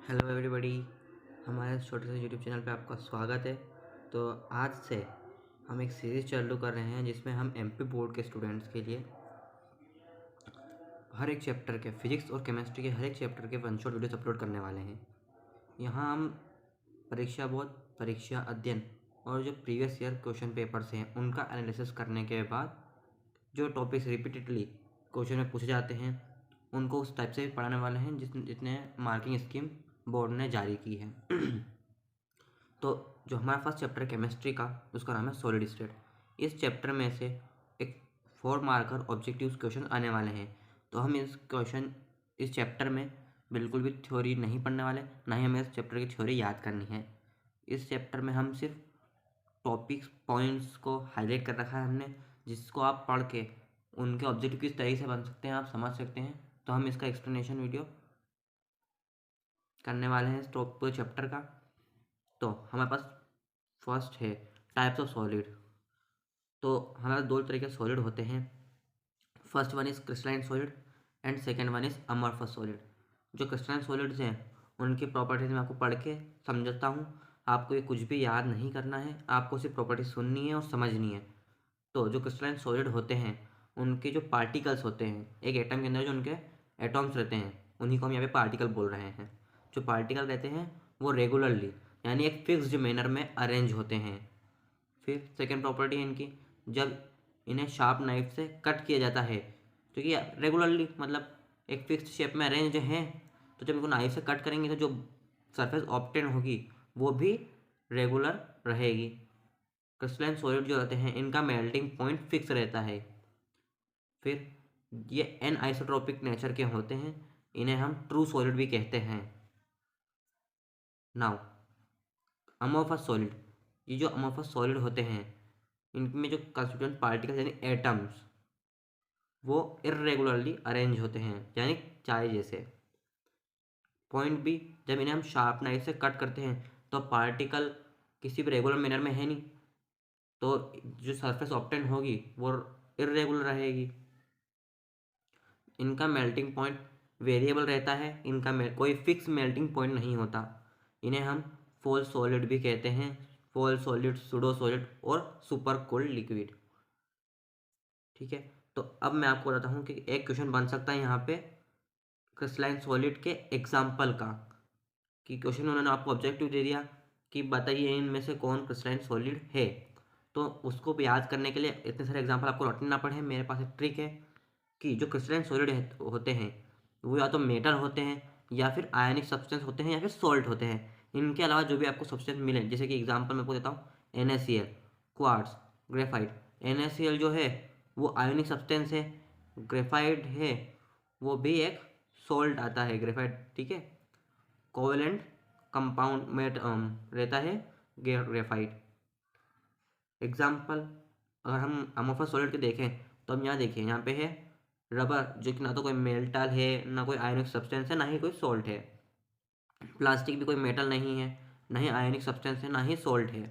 Hello everybody, हमारे छोटे से यूट्यूब चैनल पे आपका स्वागत है। तो आज से हम एक सीरीज़ चालू कर रहे हैं जिसमें हम एमपी बोर्ड के स्टूडेंट्स के लिए हर एक चैप्टर के फिजिक्स और केमिस्ट्री के हर एक चैप्टर के वन शॉट वीडियोस अपलोड करने वाले हैं। यहाँ हम परीक्षा बोध, परीक्षा अध्ययन और जो प्रीवियस ईयर क्वेश्चन पेपर्स हैं उनका एनालिसिस करने के बाद जो टॉपिक्स रिपीटेडली क्वेश्चन में पूछे जाते हैं उनको उस टाइप से पढ़ाने वाले हैं जितने मार्किंग स्कीम बोर्ड ने जारी की है। तो जो हमारा फर्स्ट चैप्टर है केमिस्ट्री का, उसका नाम है सॉलिड स्टेट। इस चैप्टर में से एक 4 मार्कर ऑब्जेक्टिव क्वेश्चन आने वाले हैं। तो हम इस चैप्टर में बिल्कुल भी थ्योरी नहीं पढ़ने वाले, ना ही हमें इस चैप्टर की थ्योरी याद करनी है। इस चैप्टर में हम सिर्फ टॉपिक्स पॉइंट्स को हाईलाइट कर रखा है हमने, जिसको आप पढ़ के उनके ऑब्जेक्टिव किस तरीके से बन सकते हैं आप समझ सकते हैं। तो हम इसका एक्सप्लेनेशन वीडियो करने वाले हैं इस पूरे चैप्टर का। तो हमारे पास फर्स्ट है टाइप्स ऑफ सॉलिड। तो हमारे दो तरीके के सॉलिड होते हैं। First one is crystalline solid and second one is amorphous solid. जो क्रिस्टलाइन सॉलिड्स हैं उनकी प्रॉपर्टीज मैं आपको पढ़ के समझाता हूँ। आपको ये कुछ भी याद नहीं करना है, आपको सिर्फ प्रॉपर्टी सुननी है और समझनी है। तो जो क्रिस्टलाइन सॉलिड होते हैं उनके जो पार्टिकल्स होते हैं, एक एटम के अंदर जो उनके एटॉम्स रहते हैं उन्हीं को हम यहाँ पे पार्टिकल बोल रहे हैं। जो पार्टिकल रहते हैं वो रेगुलरली यानी एक फिक्स्ड मैनर में अरेंज होते हैं। फिर सेकेंड प्रॉपर्टी है इनकी, जब इन्हें शार्प नाइफ से कट किया जाता है, क्योंकि रेगुलरली मतलब एक फिक्स्ड शेप में अरेंज हैं, तो जब इनको नाइफ से कट करेंगे तो जो सरफेस ऑब्टेन होगी वो भी रेगुलर रहेगी। क्रिस्टलाइन सॉलिड जो रहते हैं इनका मेल्टिंग पॉइंट फिक्स रहता है। फिर ये एन आइसोट्रोपिक नेचर के होते हैं, इन्हें हम ट्रू सॉलिड भी कहते हैं। नाउ अमॉर्फस सॉलिड, ये जो अमॉर्फस सॉलिड होते हैं इनमें जो कंस्टिट्यूएंट पार्टिकल्स यानी एटम्स वो इरेगुलरली अरेंज होते हैं, यानी चाय जैसे। पॉइंट बी, जब इन्हें हम शार्प नाइफ से कट करते हैं तो पार्टिकल किसी भी रेगुलर मैनर में है नहीं, तो जो सरफेस ऑब्टेन होगी वो इरेगुलर रहेगी। इनका मेल्टिंग पॉइंट वेरिएबल रहता है, इनका कोई फिक्स मेल्टिंग पॉइंट नहीं होता। इन्हें हम फॉल सॉलिड भी कहते हैं, फॉल सॉलिड, सूडो सॉलिड और सुपर कोल्ड लिक्विड। ठीक है, तो अब मैं आपको बताता हूँ कि एक क्वेश्चन बन सकता है यहाँ पे क्रिस्टलाइन सॉलिड के एग्जाम्पल का। कि क्वेश्चन उन्होंने आपको ऑब्जेक्टिव दे दिया कि बताइए इनमें से कौन क्रिस्टलाइन सॉलिड है, तो उसको याद करने के लिए इतने सारे एग्जाम्पल आपको रटने ना पड़े। मेरे पास एक ट्रिक है कि जो क्रिस्टलाइन सॉलिड होते हैं वो या तो मेटल होते हैं या फिर आयनिक सब्सटेंस होते हैं या फिर सॉल्ट होते हैं। इनके अलावा जो भी आपको सब्सटेंस मिले, जैसे कि एग्जांपल मैं आपको देता हूँ, NaCl, क्वार्ट्ज, ग्रेफाइट। NaCl जो है वो आयनिक सब्सटेंस है, ग्रेफाइट है वो भी एक सॉल्ट आता है ग्रेफाइट। ठीक है, कोवेलेंट कंपाउंड में रहता है ग्रेफाइट। एग्जाम्पल अगर हम अमोफस सॉलिड के देखें तो हम यहाँ देखिए, यहाँ पे है रबर, जो कि ना तो कोई मेटल है ना कोई आयनिक सब्सटेंस है ना ही कोई सॉल्ट है। प्लास्टिक भी कोई मेटल नहीं है, ना ही आयनिक सब्सटेंस है, ना ही सॉल्ट है।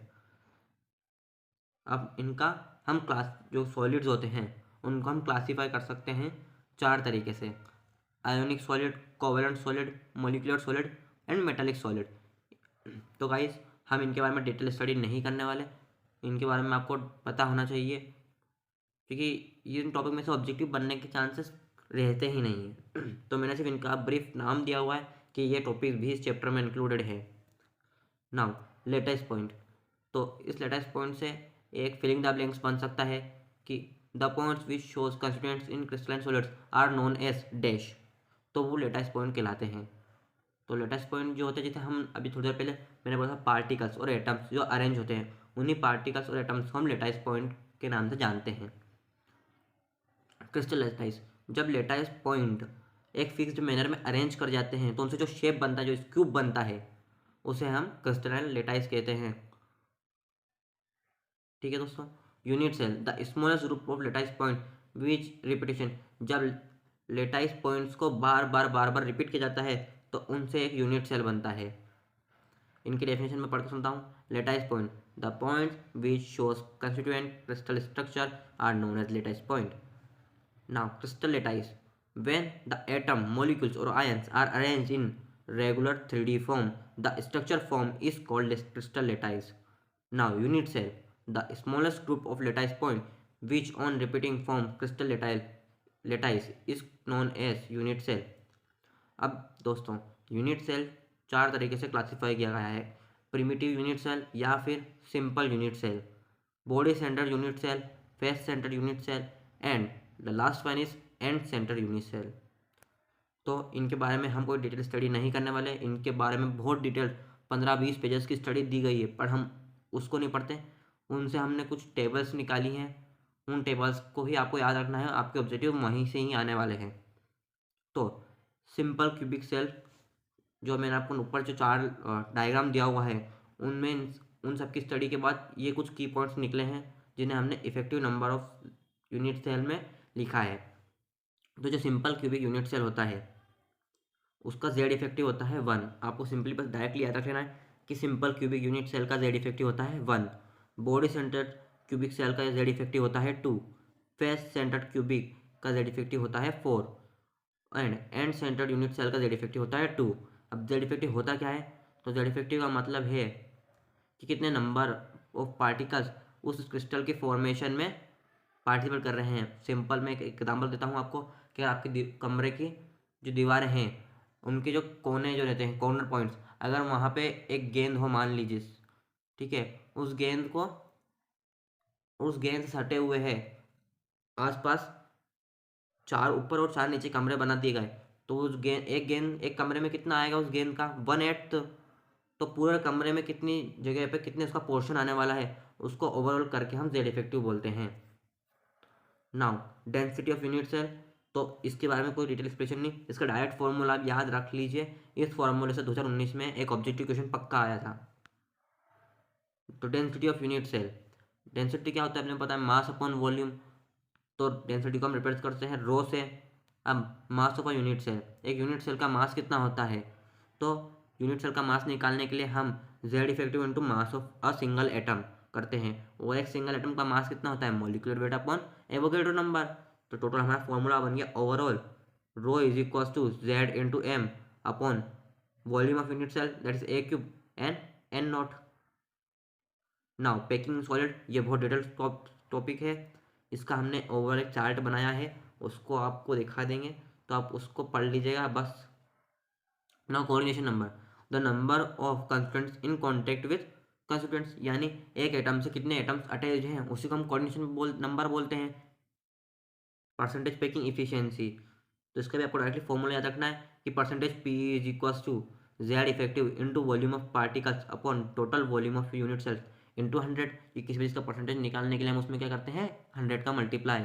अब इनका हम क्लास जो सॉलिड्स होते हैं उनको हम क्लासीफाई कर सकते हैं 4 तरीके से: ionic solid, covalent solid, molecular solid and metallic solid. तो गाइस हम इनके बारे में डिटेल स्टडी नहीं करने वाले, इनके बारे में आपको पता होना चाहिए, क्योंकि ये इन टॉपिक में से ऑब्जेक्टिव बनने के चांसेस रहते ही नहीं है। तो मैंने सिर्फ इनका ब्रीफ नाम दिया हुआ है कि ये टॉपिक भी इस चैप्टर में इंक्लूडेड है। नाउ लेटेस्ट पॉइंट, तो इस लेटेस्ट पॉइंट से एक फिलिंग द ब्लैंक्स बन सकता है कि the points which shows constituents in crystalline solids are known as dash. तो वो लेटेस्ट पॉइंट कहलाते हैं। तो लेटेस्ट पॉइंट जो होते हैं, जैसे हम अभी थोड़ी देर पहले मैंने बोला था पार्टिकल्स और एटम्स जो अरेंज होते हैं, उन्हीं पार्टिकल्स और एटम्स को हम लेटेस्ट पॉइंट के नाम से जानते हैं। क्रिस्टल लेटाइस, जब लेटाइस पॉइंट एक फिक्स्ड मैनर में अरेंज कर जाते हैं तो उनसे जो शेप बनता है, जो क्यूब बनता है, उसे हम क्रिस्टलाइन लेटाइस कहते हैं। ठीक है दोस्तों, unit cell, the smallest group of lattice point which repetition, जब लेटाइस पॉइंट्स को बार बार रिपीट किया जाता है तो उनसे एक यूनिट सेल बनता है। इनकी डेफिनेशन में पढ़ के सुनता हूँ। Lattice point, the points which shows constituent crystal structure are known as lattice point. Now, crystal lattice. When the atom, molecules or ions are arranged in regular 3D form. The structure form is called crystal lattice. Now unit cell, the smallest group of lattice point which on repeating form crystal lattice is known as unit cell. अब दोस्तों unit cell चार तरीके से classify किया गया है, primitive unit cell या फिर simple unit cell, body center unit cell, face center unit cell and the last one is end center unit cell. तो इनके बारे में हम कोई डिटेल स्टडी नहीं करने वाले, इनके बारे में बहुत डिटेल 15-20 पेजेस की स्टडी दी गई है, पर हम उसको नहीं पढ़ते। उनसे हमने कुछ टेबल्स निकाली हैं, उन टेबल्स को ही आपको याद रखना है, आपके ऑब्जेक्टिव वहीं से ही आने वाले हैं। तो सिंपल क्यूबिक सेल, जो मैंने आपको ऊपर जो चार डायग्राम दिया हुआ है, उनमें उन सब की स्टडी के बाद ये कुछ की पॉइंट्स निकले हैं जिन्हें हमने effective number of unit cell में लिखा है। तो जो सिंपल क्यूबिक यूनिट सेल होता है उसका जेड इफेक्टिव होता है 1। आपको सिंपली बस डायरेक्टली याद रख लेना है कि सिंपल क्यूबिक यूनिट सेल का जेड इफेक्टिव होता है 1। बॉडी सेंटर्ड क्यूबिक सेल का जेड इफेक्टिव होता है 2। फेस सेंटर्ड क्यूबिक का जेड इफेक्टिव होता है 4 एंड सेंटर्ड यूनिट सेल का जेड इफेक्टिव होता है 2। अब जेड इफेक्टिव होता क्या है? तो जेड इफेक्टिव का मतलब है कि कितने नंबर ऑफ पार्टिकल्स उस क्रिस्टल के फॉर्मेशन में पार्टिसिपेट कर रहे हैं। सिंपल मैं एक एग्जाम्पल देता हूँ आपको कि आपके कमरे की जो दीवारें हैं उनके जो कोने जो रहते हैं, कॉर्नर पॉइंट्स, अगर वहाँ पे एक गेंद हो मान लीजिए, ठीक है, उस गेंद से सटे हुए है आसपास 4 ऊपर और 4 नीचे कमरे बना दिए गए, तो उस गेंद एक कमरे में कितना आएगा उस गेंद का 1/8। तो पूरे कमरे में कितनी जगह पे कितने उसका पोर्शन आने वाला है उसको ओवरऑल करके हम जेड इफेक्टिव बोलते हैं। Now density of unit cell, तो इसके बारे में कोई डिटेल एक्सप्लेनेशन नहीं, इसका डायरेक्ट फॉर्मूला आप याद रख लीजिए। इस फॉर्मूले से 2019 में एक ऑब्जेक्टिव क्वेश्चन पक्का आया था। तो density of unit cell, density क्या होता है आपने पता है, मास अपॉन वॉल्यूम। तो डेंसिटी को हम रिप्रेजेंट करते हैं रो से। अब mass of a unit cell, एक यूनिट सेल का मास कितना होता है, तो यूनिट सेल का मास निकालने के लिए हम Z effective into mass of a single atom करते हैं, और एक सिंगल एटम का मास कितना होता है, molecular weight upon Avogadro number. तो टोटल हमारा फॉर्मूला बन गया overall rho is equal to Z into M upon volume of unit cell that is a cube N N naught. Now packing solid, ये बहुत detail topic है, इसका हमने over एक चार्ट बनाया है, उसको आपको दिखा देंगे तो आप उसको पढ़ लीजिएगा बस। Now coordination number, the number of constituents in contact with constituents, यानी एक एटम से कितने एटम्स अटैच हैं उसी को हम कोऑर्डिनेशन नंबर बोलते हैं। परसेंटेज पैकिंग इफिशियंसी, तो इसका भी आपको डायरेक्टली फॉर्मूला याद रखना है कि percentage P is equal to Z effective into volume of particles upon total volume of unit cells into 100। कि किसी भी इसका परसेंटेज निकालने के लिए हम उसमें क्या करते हैं 100 का मल्टीप्लाई।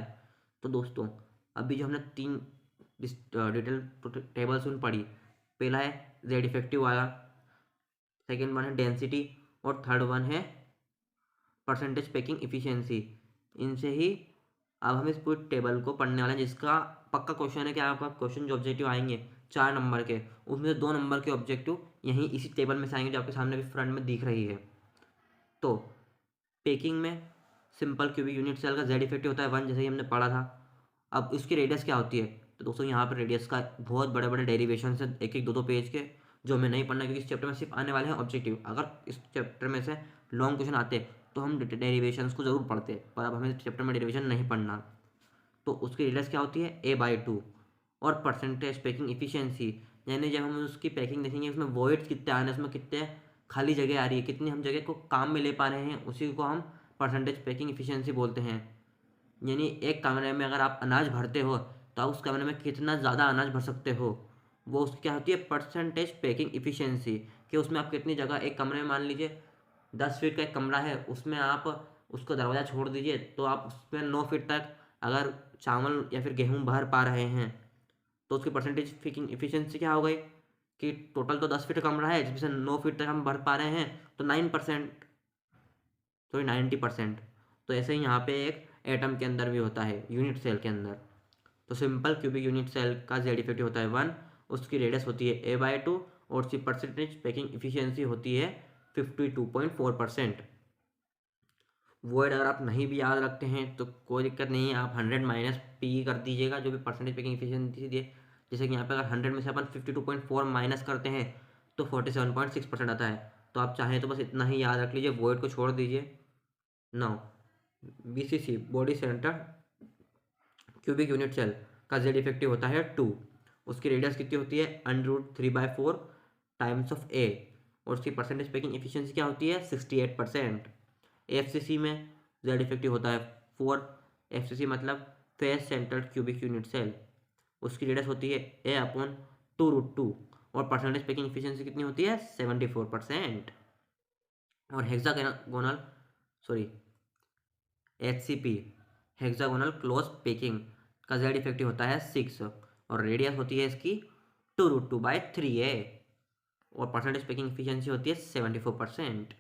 तो दोस्तों अभी जो हमने 3 डिटेल टेबल्स उन पढ़ी, पहला है जेड इफेक्टिव वाला, सेकेंड वन है डेंसिटी और थर्ड वन है परसेंटेज पैकिंग इफिशियंसी। इनसे ही अब हम इस पूरी टेबल को पढ़ने वाले हैं, जिसका पक्का क्वेश्चन है कि आपका क्वेश्चन जो ऑब्जेक्टिव आएंगे 4 नंबर के, उसमें से 2 नंबर के ऑब्जेक्टिव यहीं इसी टेबल में से आएंगे जो आपके सामने भी फ्रंट में दिख रही है। तो पैकिंग में सिंपल क्यूबिक यूनिट सेल का जेड इफेक्टिव होता है 1, जैसे ही हमने पढ़ा था। अब इसकी रेडियस क्या होती है, तो दोस्तों यहाँ पर रेडियस का बहुत बड़े बड़े डेरिवेशन है, एक एक 2-2 पेज के, जो हमें नहीं पढ़ना क्योंकि इस चैप्टर में सिर्फ आने वाले हैं ऑब्जेक्टिव। अगर इस चैप्टर में से लॉन्ग क्वेश्चन आते तो हम डेरिवेशंस को जरूर पढ़ते, पर अब हमें इस चैप्टर में डेरिवेशन नहीं पढ़ना। तो उसकी रेडियस क्या होती है a/2। और परसेंटेज पैकिंग इफिशियंसी, यानी जब हम उसकी पैकिंग देखेंगे उसमें वॉइड्स कितने आ रहे हैं, उसमें कितने खाली जगह आ रही है, कितनी हम जगह को काम में ले पा रहे हैं, उसी को हम परसेंटेज पैकिंग इफिशियंसी बोलते हैं। यानी एक कमरे में अगर आप अनाज भरते हो तो आप उस कमरे में कितना ज़्यादा अनाज भर सकते हो, वो उसकी क्या होती है परसेंटेज पैकिंग इफिशियंसी। कि उसमें आप कितनी जगह, एक कमरे में मान लीजिए 10 फीट का एक कमरा है, उसमें आप उसको दरवाज़ा छोड़ दीजिए तो आप उसमें 9 फीट तक अगर चावल या फिर गेहूँ भर पा रहे हैं, तो उसकी परसेंटेज पैकिंग इफिशियंसी क्या हो गई कि टोटल तो 10 फीट का कमरा है जिसमें से 9 फीट तक हम भर पा रहे हैं, तो 9%, सॉरी 90%। तो ऐसे ही यहाँ पे एक एटम के अंदर भी होता है, यूनिट सेल के अंदर। तो सिंपल क्यूबिक यूनिट सेल का जेड इफेक्टिव होता है 1, उसकी रेडियस होती है a/2 और उसकी परसेंटेज पैकिंग इफिशियंसी होती है 52.4%। वर्ड अगर आप नहीं भी याद रखते हैं तो कोई दिक्कत नहीं है, आप 100 - p कर दीजिएगा जो भी परसेंटेज पैकिंग इफिशियंसी दिए, जैसे कि यहाँ पे अगर 100 में से अपन 52.4 माइनस करते हैं तो 47.6% आता है। तो आप चाहें तो बस इतना ही याद रख लीजिए, वॉइड को छोड़ दीजिए। Now BCC body center cubic unit cell का जेड इफेक्टिव होता है 2। उसकी रेडियस कितनी होती है, √3/4 टाइम्स ऑफ ए। और उसकी परसेंटेज पैकिंग एफिशिएंसी क्या होती है, 68%। एफसीसी में जेड इफेक्टिव होता है 4। एफसीसी मतलब face centered cubic unit cell. उसकी रेडियस होती है A/2√2 और परसेंटेज पैकिंग एफिशिएंसी कितनी होती है, 74%। और hexagonal sorry HCP hexagonal close packing का जेड इफेक्टिव होता है 6 और रेडियस होती है इसकी 2√2/3a और परसेंटेज पैकिंग एफिशिएंसी होती है 74%।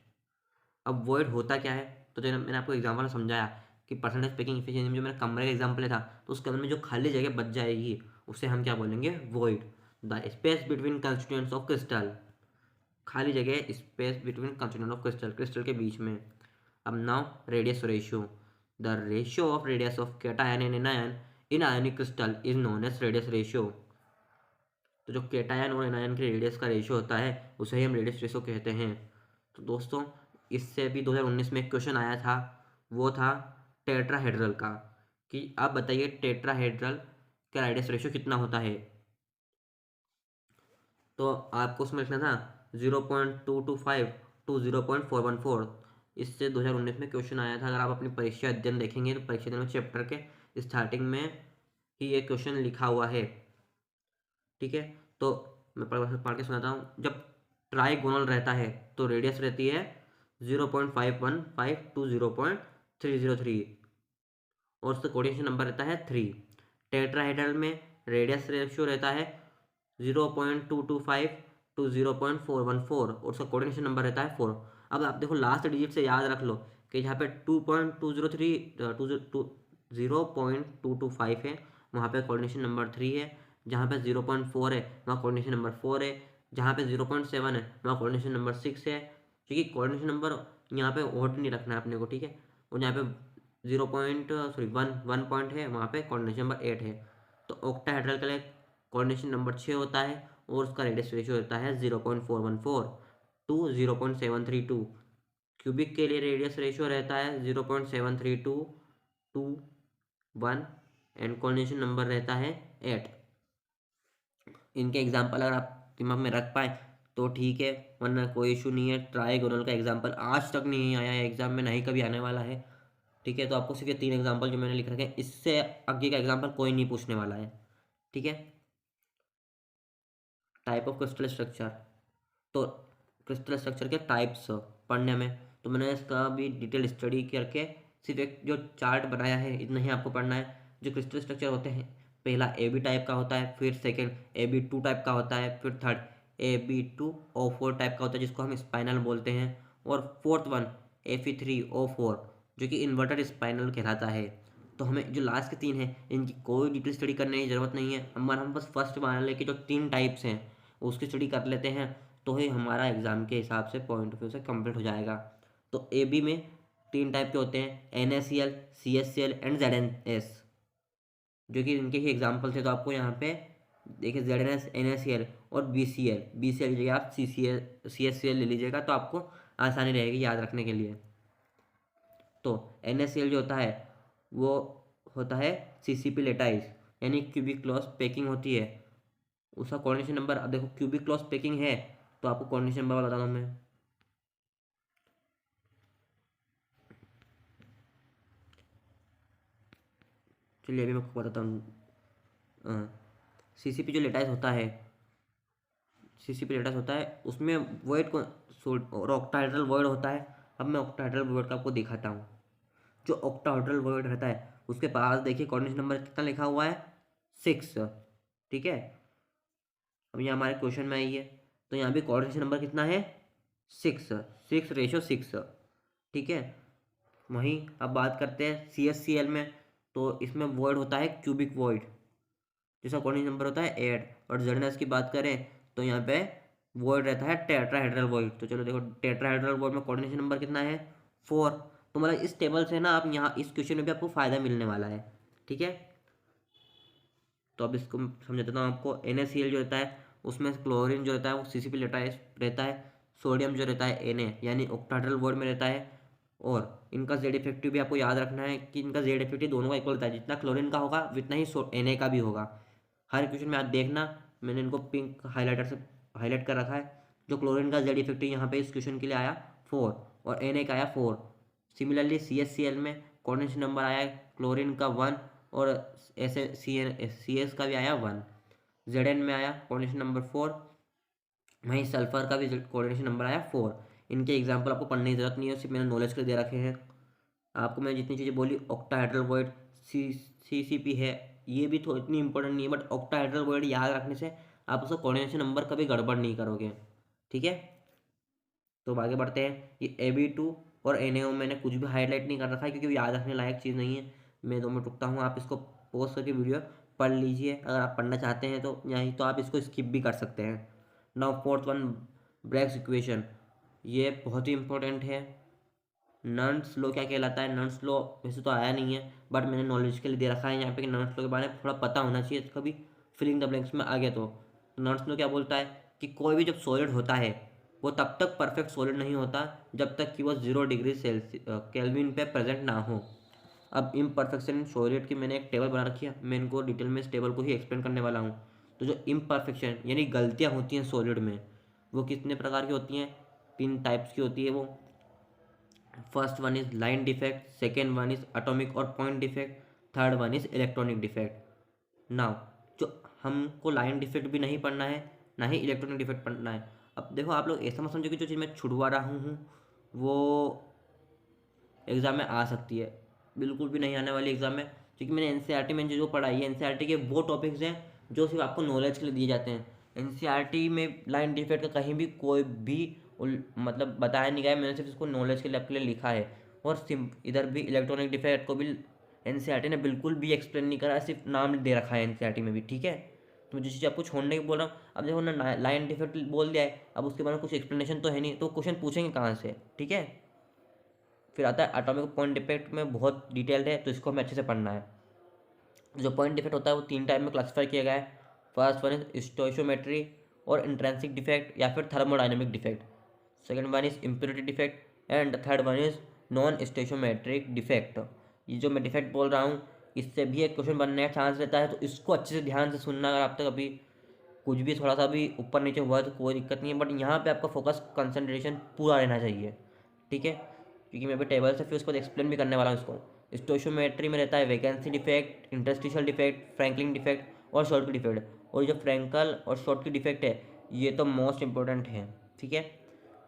अब वॉइड होता क्या है, तो जो मैंने आपको एग्जाम्पल में समझाया कि परसेंटेज पैकिंग एफिशिएंसी में जो मैंने कमरे का एग्जाम्पल था, तो उस कमरे में जो खाली जगह बच जाएगी उसे हम क्या बोलेंगे, void. The space between constituents of crystal, खाली जगह space between constituent of crystal, crystal के बीच में। अब now radius ratio, the ratio of radius of cation and anion in ionic crystal is known as radius ratio. तो जो cation और anion के रेडियस का रेशियो होता है उसे ही हम रेडियस रेशियो कहते हैं। तो दोस्तों इससे भी 2019 में एक क्वेश्चन आया था, वो था टेट्राहेड्रल का, कि आप बताइए टेट्राहेड्रल का रेडियस रेशियो कितना होता है। तो आपको उसमें लिखना था 0.225 टू 0.414। इससे 2019 में क्वेश्चन आया था। अगर आप अपनी परीक्षा अध्ययन देखेंगे तो परीक्षा अध्ययन में चैप्टर के स्टार्टिंग में ही ये क्वेश्चन लिखा हुआ है। ठीक है, तो मैं पढ़ के सुनाता हूँ। जब ट्राइगोनल रहता है तो रेडियस रहती है 0.515 टू 0.303 और उसका कोऑर्डिनेशन नंबर रहता है 3। टेट्राहेड्रल में रेडियस रेशियो रहता है 0.225 टू 0.414 और उसका कोऑर्डिनेशन नंबर रहता है 4। अब आप देखो लास्ट डिजिट से याद रख लो कि यहाँ पे 2.203 0.225 है, वहाँ पे कोऑर्डिनेशन नंबर 3 है। जहाँ पे 0.4 है वहाँ कोऑर्डिनेशन नंबर 4 है। जहाँ पे 0.7 है वहाँ कोऑर्डिनेशन नंबर 6 है। क्योंकि कोऑर्डिनेशन नंबर यहाँ पे ऑड नहीं रखना है अपने को, ठीक है। और यहाँ पे 1 पॉइंट है, वहाँ पे कोऑर्डिनेशन नंबर 8 है। तो ऑक्टाहेड्रल के लिए कोऑर्डिनेशन नंबर 6 होता है और उसका रेडियस रेशियो होता है 0.414 टू 0.732। क्यूबिक के लिए रेडियस रेशियो रहता है 0.732 टू 1 एंड कोऑर्डिनेशन नंबर रहता है 8। इनके एग्जाम्पल अगर आप दिमाग में रख पाए तो ठीक है, वरना कोई इशू नहीं है। ट्राइगोनल का एग्जाम्पल आज तक नहीं आया है एग्जाम में, नहीं कभी आने वाला है। ठीक है, तो आपको सिर्फ ये 3 एग्जाम्पल जो मैंने लिख रखे हैं, इससे आगे का एग्जाम्पल कोई नहीं पूछने वाला है। ठीक है, टाइप ऑफ क्रिस्टल स्ट्रक्चर। तो क्रिस्टल स्ट्रक्चर के टाइप्स पढ़ने में तो मैंने इसका भी डिटेल स्टडी करके सिर्फ एक जो चार्ट बनाया है इतना ही आपको पढ़ना है। जो क्रिस्टल स्ट्रक्चर होते हैं, पहला AB टाइप का होता है, फिर सेकंड AB2 टाइप का होता है, फिर थर्ड AB2O4 टाइप का होता है जिसको हम स्पाइनल बोलते हैं, और फोर्थ वन Fe3O4 जो कि इन्वर्टेड स्पाइनल कहलाता है। तो हमें जो लास्ट के 3 हैं इनकी कोई डिटेल स्टडी करने की ज़रूरत नहीं है। हम बस फर्स्ट मान लें कि जो 3 टाइप्स हैं उसकी स्टडी कर लेते हैं तो ही हमारा एग्ज़ाम के हिसाब से पॉइंट ऑफ व्यू से कंप्लीट हो जाएगा। तो AB में 3 टाइप के होते हैं, NaCl, CHCl एंड ZnS, जो कि इनके ही एग्जाम्पल थे। तो आपको यहाँ पे देखिए ZnS, NaCl और BCl की जगह आप CHCl ले लीजिएगा तो आपको आसानी रहेगी याद रखने के लिए। तो NaCl जो होता है वो होता है CCP लेटाइस, यानी क्यूबिक क्लॉज पैकिंग होती है। उसका कोऑर्डिनेशन नंबर, अब देखो क्यूबिक क्लॉज पैकिंग है तो आपको कोऑर्डिनेशन नंबर बता दूँ मैं। चलिए अभी मैं आपको बताता हूँ। CCP जो लेटाइस होता है, CCP लेटाइस होता है उसमें वॉइड को और ऑक्टाहेड्रल वॉइड होता है। अब मैं ऑक्टाहेड्रल वॉइड का आपको दिखाता हूँ। जो ऑक्टाहेड्रल वॉइड रहता है उसके पास देखिए कोऑर्डिनेशन नंबर कितना लिखा हुआ है, 6। ठीक है, अब यहाँ हमारे क्वेश्चन में आई है तो यहाँ भी कोऑर्डिनेशन नंबर कितना है, 6/6। ठीक है, वहीं अब बात करते हैं CHCl में। तो इसमें वॉइड होता है क्यूबिक वॉइड जिसका कोऑर्डिनेशन नंबर होता है 8। और ZnS की बात करें तो यहाँ पे वॉइड रहता है टेट्राहेड्रल वॉइड। तो चलो देखो टेट्राहेड्रल वॉइड में कोऑर्डिनेशन नंबर कितना है, 4। तो मतलब इस टेबल से ना आप यहाँ इस क्वेश्चन में भी आपको फ़ायदा मिलने वाला है। ठीक है, तो अब इसको समझा देता हूँ आपको। NaCl जो रहता है उसमें क्लोरीन जो रहता है वो CC पे रहता है। सोडियम जो रहता है Na यानी ऑक्टाहेड्रल बॉन्ड में रहता है। और इनका जेड इफेक्टिव भी आपको याद रखना है कि इनका जेड इफेक्टिव दोनों का इक्वल होता है, जितना क्लोरीन का होगा उतना ही Na का भी होगा। हर क्वेश्चन में आप देखना मैंने इनको पिंक हाईलाइटर से हाईलाइट कर रखा है। जो क्लोरीन का जेड इफेक्टिव यहाँ पे इस क्वेश्चन के लिए आया 4 और Na का आया 4। सिमिलरली CHCl में कोऑर्डिनेशन नंबर आया है क्लोरीन का 1 और ऐसे CS का भी आया 1। Zn में आया कोऑर्डिनेशन नंबर 4, वहीं सल्फर का भी कोऑर्डिनेशन नंबर आया 4। इनके एग्जाम्पल आपको पढ़ने की जरूरत नहीं है, सिर्फ मैंने नॉलेज के लिए दे रखे हैं आपको। मैंने जितनी चीज़ें बोली ऑक्टाहेड्रल वॉइड CCP है, ये भी तो इतनी इंपॉर्टेंट नहीं है, बट ऑक्टाहेड्रल वॉइड याद रखने से आप उसका कोऑर्डिनेशन नंबर कभी गड़बड़ नहीं करोगे। ठीक है, तो आगे बढ़ते हैं। ये Ab2 और NaO मैंने कुछ भी हाईलाइट नहीं कर रखा है क्योंकि याद रखने लायक चीज़ नहीं है। मैं 2 मिनट रुकता हूँ, आप इसको पॉज करके वीडियो पढ़ लीजिए अगर आप पढ़ना चाहते हैं तो, नहीं तो आप इसको स्किप भी कर सकते हैं। Now fourth one, Bragg's equation, ये बहुत ही इंपॉर्टेंट है। नर्न्स लॉ क्या कहलाता है? नर्न्स लॉ वैसे तो आया नहीं है बट मैंने नॉलेज के लिए दे रखा है यहाँ पे कि नर्न्स लॉ के बारे में थोड़ा पता होना चाहिए, कभी फिलिंग द ब्लैंक्स में आ गया तो। नर्न्स लॉ क्या बोलता है कि कोई भी जब सॉलिड होता है वो तब तक परफेक्ट सॉलिड नहीं होता जब तक कि वो 0 डिग्री सेल्सियस केल्विन पे प्रेजेंट ना हो। अब इम्परफेक्शन सॉलिड की मैंने एक टेबल बना रखी है, मैं इनको डिटेल में इस टेबल को ही एक्सप्लेन करने वाला हूँ। तो जो इम्परफेक्शन यानी गलतियाँ होती हैं सॉलिड में, वो कितने प्रकार की होती हैं? 3 टाइप्स की होती है वो। First one is line defect, second one is atomic or point defect, third one is electronic defect. Now जो हमको लाइन डिफेक्ट भी नहीं पढ़ना है ना ही इलेक्ट्रॉनिक डिफेक्ट पढ़ना है। अब देखो आप लोग ऐसा मत समझो कि जो चीज़ मैं छुड़वा रहा हूँ वो एग्ज़ाम में आ सकती है, बिल्कुल भी नहीं आने वाली एग्ज़ाम में, क्योंकि मैंने NCERT में जो पढ़ाई है NCERT के वो टॉपिक्स हैं जो सिर्फ आपको नॉलेज के लिए दिए जाते हैं। NCERT में लाइन डिफेक्ट का कहीं भी कोई भी मतलब बताया नहीं गया, मैंने सिर्फ इसको नॉलेज के लिए आपके लिए लिखा है। और इधर भी इलेक्ट्रॉनिक डिफेक्ट को भी NCERT ने बिल्कुल भी एक्सप्लेन नहीं करा है, सिर्फ नाम दे रखा है NCERT में भी। ठीक है, तो जिस चीज़ आपको छोड़ने की बोल रहा हूँ, अब देखो ना लाइन डिफेक्ट बोल दिया है, अब उसके बारे में कुछ एक्सप्लेनेशन तो है नहीं, तो क्वेश्चन पूछेंगे कहाँ से? ठीक है, फिर आता है एटॉमिक पॉइंट डिफेक्ट में बहुत डिटेल्ड है तो इसको हमें अच्छे से पढ़ना है। जो पॉइंट डिफेक्ट होता है वो 3 टाइप में क्लासीफाई किया गया है। फर्स्ट वन इज स्टोइशियोमेट्री और इंट्रिंसिक डिफेक्ट या फिर thermodynamic defect. Second one is impurity defect and third one is non स्टोइशियोमेट्रिक defect. ये जो मैं डिफेक्ट बोल रहा हूँ इससे भी एक क्वेश्चन बनने का चांस रहता है, तो इसको अच्छे से ध्यान से सुनना। अगर आप तक अभी कुछ भी थोड़ा सा भी ऊपर नीचे हुआ है तो कोई दिक्कत नहीं है, बट यहाँ पे आपका फोकस कंसंट्रेशन पूरा रहना चाहिए। ठीक है, क्योंकि मैं अभी टेबल से फिर उसको एक्सप्लेन भी करने वाला हूँ इसको। स्टोइशियोमेट्री में रहता है vacancy defect, interstitial defect, Franklin defect और शॉर्ट की डिफेक्ट। और जो फ्रैंकल और शॉर्ट की डिफेक्ट है ये तो मोस्ट इंपॉर्टेंट है। ठीक है,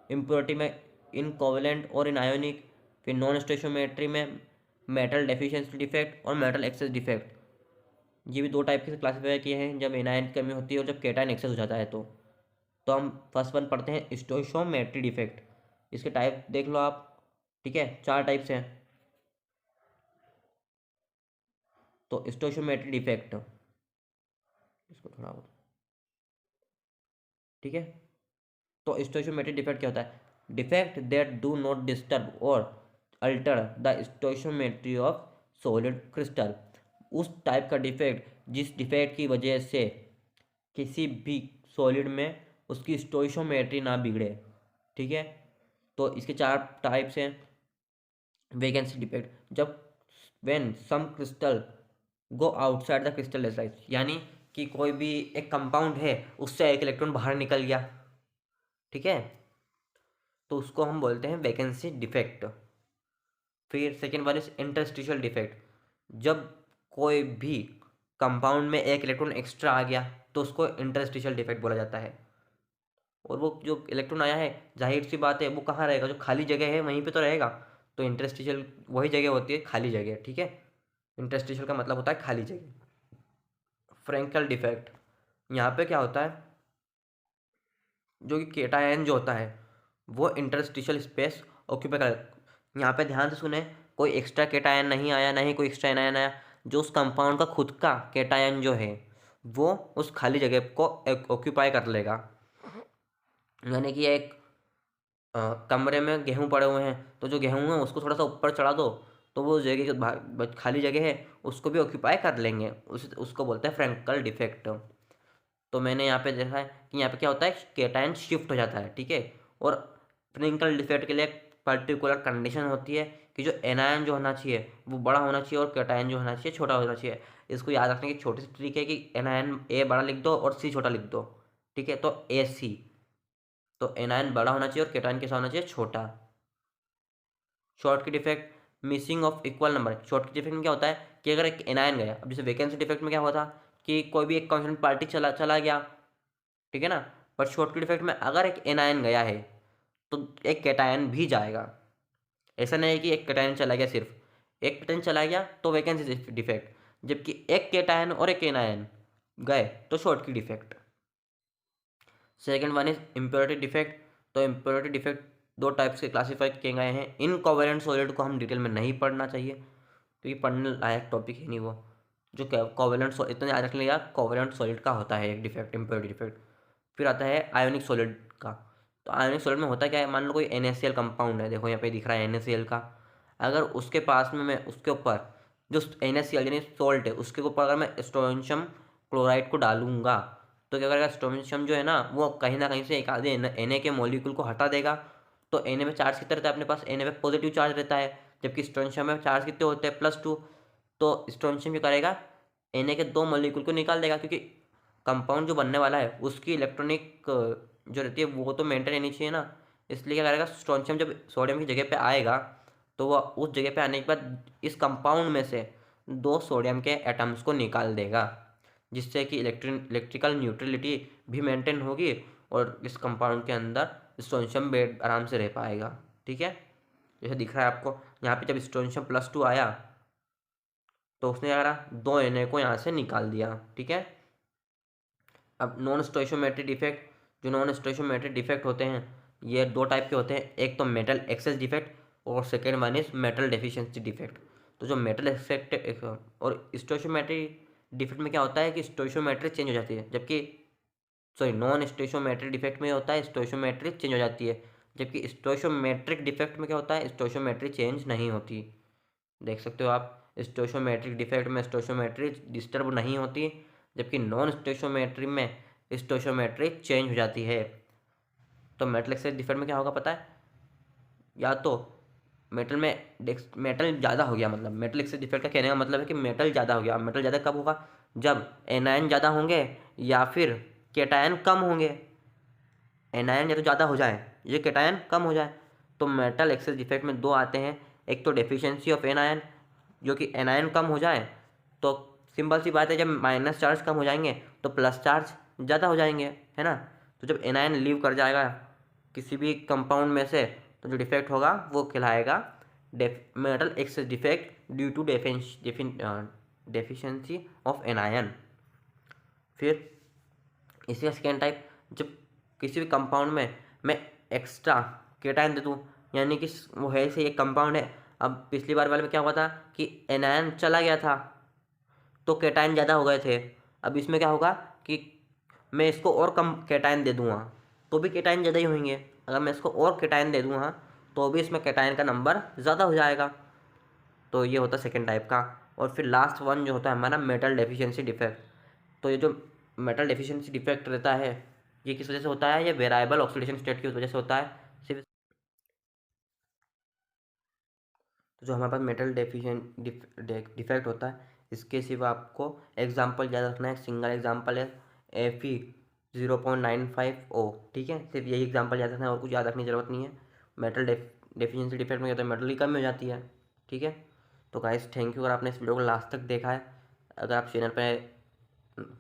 इम्प्योरिटी में इनकोवेलेंट और इनआयोनिक, फिर नॉन स्टोइशियोमेट्री में मेटल डेफिशिएंसी डिफेक्ट और मेटल एक्सेस डिफेक्ट। ये भी 2 टाइप के क्लासीफाई किए हैं, जब एनायन की कमी होती है और जब केटायन एक्सेस हो जाता है। तो हम फर्स्ट वन पढ़ते हैं स्टोइशियोमेट्री डिफेक्ट। इसके टाइप देख लो आप। ठीक है, 4 टाइप्स हैं। तो स्टोइशियोमेट्री डिफेक्ट, इसको थोड़ा और, ठीक है। तो स्टोइशियोमेट्री डिफेक्ट क्या होता है? Defect that do not disturb or alter the stoichiometry of solid crystal. उस टाइप का डिफेक्ट जिस डिफेक्ट की वजह से किसी भी सॉलिड में उसकी स्टोइशियोमेट्री ना बिगड़े। ठीक है, तो इसके 4 टाइप्स हैं। वैकेंसी डिफेक्ट, जब when some crystal go outside the crystal size, यानी कि कोई भी एक कंपाउंड है उससे एक इलेक्ट्रॉन बाहर निकल गया। ठीक है, तो उसको हम बोलते हैं वैकेंसी डिफेक्ट। फिर second one is interstitial defect, जब कोई भी कंपाउंड में एक इलेक्ट्रॉन एक्स्ट्रा आ गया तो उसको इंटरस्टिशियल डिफेक्ट बोला जाता है। और वो जो इलेक्ट्रॉन आया है जाहिर सी बात है वो कहाँ रहेगा? जो खाली जगह है वहीं पे तो रहेगा। तो इंटरस्टिशियल वही जगह होती है खाली जगह। ठीक है, इंटरस्टिशियल का मतलब होता है खाली जगह। फ्रैंकल डिफेक्ट, यहाँ पे क्या होता है, जो कि केटायन जो होता है वो इंटरस्टिशियल स्पेस ऑक्यूपाई कर। यहाँ पे ध्यान से सुने, कोई एक्स्ट्रा केटायन नहीं आया, ना ही कोई एक्स्ट्रा एनायन आया। जो उस कंपाउंड का खुद का केटायन जो है वो उस खाली जगह को ऑक्यूपाई कर लेगा। यानी कि एक कमरे में गेहूं पड़े हुए हैं, तो जो गेहूं है उसको थोड़ा सा ऊपर चढ़ा दो तो वो जगह जो खाली जगह है उसको भी ऑक्यूपाई कर लेंगे, उसको बोलते हैं फ्रैंकल डिफेक्ट। तो मैंने यहाँ पे देखा है कि यहाँ पे क्या होता है, केटायन शिफ्ट हो जाता है, ठीक है। और फ्रैंकल डिफेक्ट के लिए एक पर्टिकुलर कंडीशन होती है कि जो एनायन जो होना चाहिए वो बड़ा होना चाहिए और केटायन जो होना चाहिए छोटा होना चाहिए। इसको याद रखने की छोटी सी ट्रिक है कि एनायन ए बड़ा लिख दो और सी छोटा लिख दो, ठीक है। तो ए सी, तो एनायन बड़ा होना चाहिए और केटायन कैसा होना चाहिए, छोटा। Shortcut defect, missing of equal number. Shortcut defect में क्या होता है कि अगर एक एनायन गया, अब जैसे वैकेंसी डिफेक्ट में क्या हुआ था कि कोई भी एक कॉन्स्टेंट पार्टी चला गया, ठीक है ना। पर शॉर्टकट डिफेक्ट में अगर एक एनायन गया है तो एक कैटायन भी जाएगा। ऐसा नहीं है कि एक कैटायन चला गया, सिर्फ एक कैटायन चला गया तो वैकेंसी डिफेक्ट, जबकि एक कैटायन और एक एनायन गए तो shortcut defect. Second one is impurity defect. तो इम्प्योरिटी डिफेक्ट दो टाइप्स के क्लासीफाई किए गए हैं। इन कोवेलेंट सॉलिड को हम डिटेल में नहीं पढ़ना चाहिए क्योंकि पढ़ने लायक टॉपिक है नहीं वो। जो कोवेलेंट सॉलिड, इतना याद रख लिया, कोवेलेंट सॉलिड का होता है एक डिफेक्ट, इम्प्योरिटी डिफेक्ट। फिर आता है आयोनिक सॉलिड का। तो आयोनिक सॉलिड में होता क्या है, मान लो कोई NaCl कंपाउंड है, देखो यहाँ पे दिख रहा है NaCl का। अगर उसके पास में मैं उसके ऊपर जो NaCl यानी सॉल्ट है उसके ऊपर अगर मैं स्ट्रोंशियम क्लोराइड को डालूंगा तो क्या करेगा, स्ट्रोंशियम जो है ना वो कहीं ना कहीं से एक आधे Na के मॉलिक्यूल को हटा देगा। तो Na में चार्ज कितना रहता है अपने पास, Na में पॉजिटिव चार्ज रहता है, जबकि स्ट्रोंशियम में चार्ज कितने होते हैं, +2। तो स्ट्रोंशियम क्या करेगा, Na के दो मॉलिक्यूल को निकाल देगा, क्योंकि कंपाउंड जो बनने वाला है उसकी इलेक्ट्रॉनिक जो रहती है वो तो मेंटेन रहनी चाहिए ना। इसलिए क्या करेगा, स्ट्रोंशियम जब सोडियम की जगह पे आएगा तो वह उस जगह पे आने के बाद इस कंपाउंड में से दो सोडियम के एटम्स को निकाल देगा, जिससे कि इलेक्ट्रिकल न्यूट्रलिटी भी मेंटेन होगी और इस कंपाउंड के अंदर स्ट्रोंशियम बेड आराम से रह पाएगा, ठीक है। जैसे दिख रहा है आपको यहाँ पे, जब स्ट्रोंशियम +2 आया तो उसने क्या करा, दो Na को यहाँ से निकाल दिया, ठीक है। अब नॉन स्टोइशियोमेट्रिक डिफेक्ट, जो नॉन स्टोइशियोमेट्रिक डिफेक्ट होते हैं ये दो टाइप के होते हैं, एक तो मेटल एक्सेस डिफेक्ट और second one is metal deficiency defect. तो जो मेटल एक्सेस और स्टोइशियोमेट्रिक डिफेक्ट में क्या होता है कि स्टोइशियोमेट्री चेंज हो जाती है, जबकि सॉरी नॉन स्टोइशियोमेट्रिक डिफेक्ट में होता है स्टोइशियोमेट्री चेंज हो जाती है, जबकि स्टोइशियोमेट्रिक डिफेक्ट में क्या होता है, स्टोइशियोमेट्री चेंज नहीं होती। देख सकते हो आप, स्टोइशियोमेट्रिक डिफेक्ट में स्टोइशियोमेट्री डिस्टर्ब नहीं होती, जबकि नॉन स्टोइशियोमेट्री में स्टोइशियोमेट्री चेंज हो जाती है। तो मेटल एक्सेस डिफेक्ट में क्या होगा पता है, या तो मेटल में मेटल ज़्यादा हो गया, मतलब मेटल एक्सेस डिफेक्ट का कहने का मतलब है कि मेटल ज़्यादा हो गया। मेटल ज़्यादा कब होगा, जब एनायन ज़्यादा होंगे या फिर केटायन कम होंगे। एनायन या तो ज़्यादा हो जाए ये केटायन कम हो जाए। तो मेटल एक्सेस डिफेक्ट में दो आते हैं, एक तो डेफिशिएंसी ऑफ एनायन, जो कि एनायन कम हो जाए तो सिंपल सी बात है, जब माइनस चार्ज कम हो जाएंगे तो प्लस चार्ज ज़्यादा हो जाएंगे, है ना। तो जब एनायन लीव कर जाएगा किसी भी कंपाउंड में से तो जो डिफेक्ट होगा वो कहलाएगा metal excess defect due to deficiency of anion. फिर इसी का सेकेंड टाइप, जब किसी भी कंपाउंड में मैं एक्स्ट्रा केटायन दे दूँ, यानी कि वो है से एक कंपाउंड है, अब पिछली बार वाले में क्या हुआ था कि एनायन चला गया था तो केटायन ज़्यादा हो गए थे। अब इसमें क्या होगा कि मैं इसको और कम केटायन दे दूँगा तो भी केटायन ज़्यादा ही होंगे, अगर मैं इसको और केटायन दे दूँगा तो भी इसमें केटायन का नंबर ज़्यादा हो जाएगा। तो ये होता है सेकेंड टाइप का। और फिर लास्ट वन जो होता है हमारा मेटल डेफिशिएंसी डिफेक्ट। तो ये जो मेटल डेफिशिएंसी डिफेक्ट रहता है ये किस वजह से होता है, ये वेरिएबल ऑक्सीडेशन स्टेट की वजह से होता है। सिर्फ तो जो हमारे पास मेटल डिफेक्ट होता है इसके सिवा आपको एग्जाम्पल याद रखना है, सिंगल एग्जाम्पल है Fe0.95O, ठीक है। सिर्फ यही एग्जाम्पल याद रखना है और कुछ याद रखने की जरूरत नहीं है। मेटल डेफिशिएंसी डिफेक्ट में क्या होता है, मेटल की कमी हो जाती है, ठीक है। तो गाइस थैंक यू अगर आपने इस वीडियो को लास्ट तक देखा है। अगर आप चैनल पर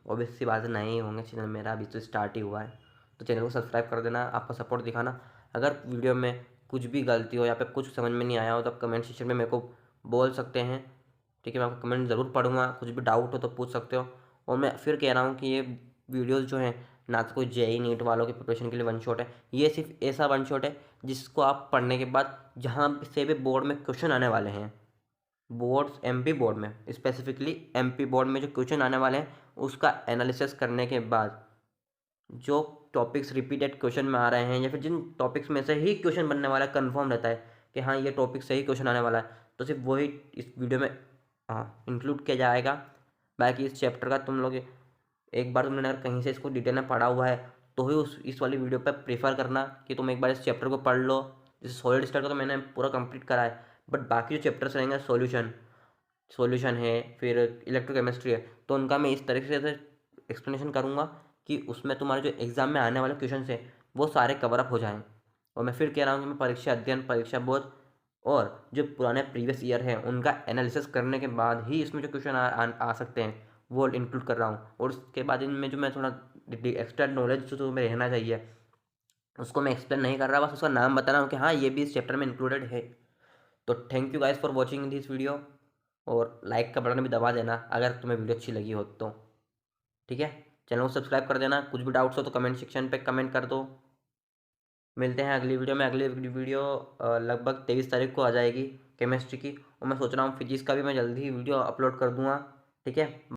ऑब्वियस सी बात नहीं होंगे, चैनल मेरा अभी तो स्टार्ट ही हुआ है, तो चैनल को सब्सक्राइब कर देना, आपका सपोर्ट दिखाना। अगर वीडियो में कुछ भी गलती हो या फिर कुछ समझ में नहीं आया हो तो आप कमेंट सेक्शन में मेरे को बोल सकते हैं, ठीक है। मैं आपका कमेंट ज़रूर पढ़ूंगा, कुछ भी डाउट हो तो पूछ सकते हो। और मैं फिर कह रहा हूँ कि ये वीडियोज़ जो हैं ना तो कोई JEE नीट वालों की प्रिपरेशन के लिए वन शॉट है, ये सिर्फ ऐसा वन शॉट है जिसको आप पढ़ने के बाद जहाँ से भी बोर्ड में क्वेश्चन आने वाले हैं, बोर्ड्स MP बोर्ड में स्पेसिफिकली MP बोर्ड में जो क्वेश्चन आने वाले हैं उसका एनालिसिस करने के बाद जो टॉपिक्स रिपीटेड क्वेश्चन में आ रहे हैं या फिर जिन टॉपिक्स में से ही क्वेश्चन बनने वाला कंफर्म रहता है कि हाँ ये टॉपिक से ही क्वेश्चन आने वाला है, तो सिर्फ वही इस वीडियो में इंक्लूड किया जाएगा। बाकी इस चैप्टर का तुम लोग एक बार तुमने अगर कहीं से इसको डिटेल में पढ़ा हुआ है तो ही इस वाली वीडियो पर प्रेफर करना कि तुम एक बार इस चैप्टर को पढ़ लो। जैसे सॉलिड स्टेट का तो मैंने पूरा कंप्लीट करा है, बट बाकी जो चैप्टर्स रहेंगे सॉल्यूशन है, फिर इलेक्ट्रोकेमिस्ट्री है, तो उनका मैं इस तरीके से एक्सप्लेनेशन करूँगा कि उसमें तुम्हारे जो एग्ज़ाम में आने वाले क्वेश्चन है वो सारे कवर अप हो जाएँ। और मैं फिर कह रहा हूँ कि मैं परीक्षा अध्ययन, परीक्षा बोध और जो पुराने प्रीवियस ईयर है उनका एनालिसिस करने के बाद ही इसमें जो क्वेश्चन आ सकते हैं वो इंक्लूड कर रहा हूँ। और उसके बाद इनमें जो मैं थोड़ा एक्स्ट्रा नॉलेज जो तुम्हें रहना चाहिए उसको मैं एक्सप्लेन नहीं कर रहा, बस उसका नाम बता रहा हूँ कि हाँ ये भी इस चैप्टर में इंक्लूडेड है। तो thank you guys for watching this video, और लाइक का बटन भी दबा देना अगर तुम्हें वीडियो अच्छी लगी हो तो। ठीक है, चैनल को सब्सक्राइब कर देना। कुछ भी डाउट्स हो तो कमेंट सेक्शन पे कमेंट कर दो। मिलते हैं अगली वीडियो में। अगली वीडियो लगभग 23 तारीख को आ जाएगी केमिस्ट्री की, और मैं सोच रहा हूँ फिजिक्स का भी मैं जल्दी ही वीडियो अपलोड कर दूँगा। ठीक है।